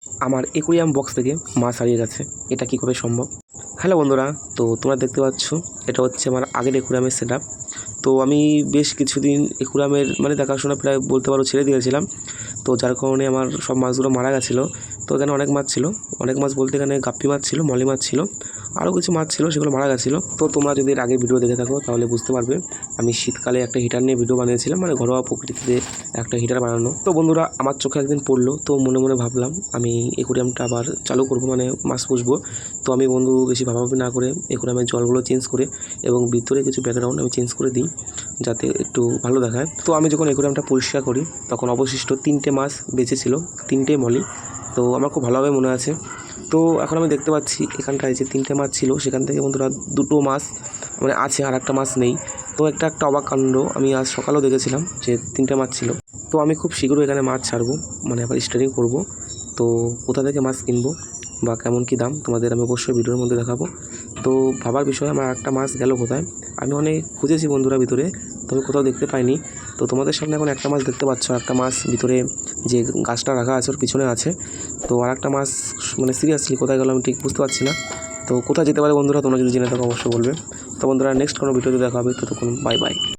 আমার aquarium box থেকে মাছ হারিয়ে গেছে, এটা কী করে সম্ভব? হ্যালো বন্ধুরা, তো তোমরা দেখতে পাচ্ছ এটা হচ্ছে আমার আগের অ্যাকুরিয়ামের সেট আপ। তো আমি বেশ কিছুদিন অ্যাকুরিয়ামের দেখাশোনা প্রায় বলতে পারো ছেড়ে দিয়েছিলাম। তো যার কারণে আমার সব মাছগুলো মারা গেছিলো। তো এখানে অনেক মাছ ছিল, অনেক মাছ বলতে এখানে গাপ্পি মাছ ছিল, মলি মাছ ছিল, আরও কিছু মাছ ছিল, সেগুলো মারা গেছিলো। তো তোমরা যদি এর আগের ভিডিও দেখে থাকো তাহলে বুঝতে পারবে আমি শীতকালে একটা হিটার নিয়ে ভিডিও বানিয়েছিলাম, ঘরোয়া প্রকৃতিতে একটা হিটার বানানো। তো বন্ধুরা, আমার চোখে একদিন পড়লো, তো মনে মনে ভাবলাম আমি অ্যাকুরিয়ামটা আবার চালু করবো, মাছ পুষবো। তো আমি বন্ধু বেশি ভাবাভাবি না করে অ্যাকুরিয়ামের জলগুলো চেঞ্জ করে এবং ভিতরে কিছু ব্যাকগ্রাউন্ড আমি চেঞ্জ করে দিই যাতে একটু ভালো দেখায়। তো আমি যখন অ্যাকুরিয়ামটা পরিষ্কার করি তখন অবশিষ্ট 3টে মাছ বেঁচে ছিল, 3টে মলি। তো আমার খুব ভালোভাবে মনে আছে। তো এখন আমি দেখতে পাচ্ছি এখানটায় যে 3টে মাছ ছিল সেখান থেকে বন্ধুরা 2টো মাছ আছে, আর একটা মাছ নেই। তো একটা অবাক কাণ্ড আমি আজ সকালেও দেখেছিলাম যে 3টে মাছ ছিল। তো আমি খুব শীঘ্রই এখানে মাছ ছাড়বো, আবার স্টার্টিং করব। তো কোথা থেকে মাছ কিনবো বা কেমন কী দাম তোমাদের আমি অবশ্যই ভিডিওর মধ্যে দেখাবো। তো ভাবার বিষয়, আমার একটা মাছ গেল কোথায়? আমি অনেক খুঁজেছি বন্ধুরা ভিতরে, তবে কোথাও দেখতে পাইনি। তো তোমাদের সামনে এখন একটা মাছ দেখতে পাচ্ছ, একটা মাছ ভিতরে যে গাছটা রাখা আছে ওর পিছনে আছে। তো আর একটা মাছ সিরিয়াসলি কোথায় গেল আমি ঠিক বুঝতে পারছি না। তো কোথায় যেতে পারে বন্ধুরা, তোমরা যদি জেনে থাকো অবশ্যই বলবে। তো বন্ধুরা, নেক্সট কোনো ভিডিওতে দেখা হবে, ততক্ষণ বাই বাই।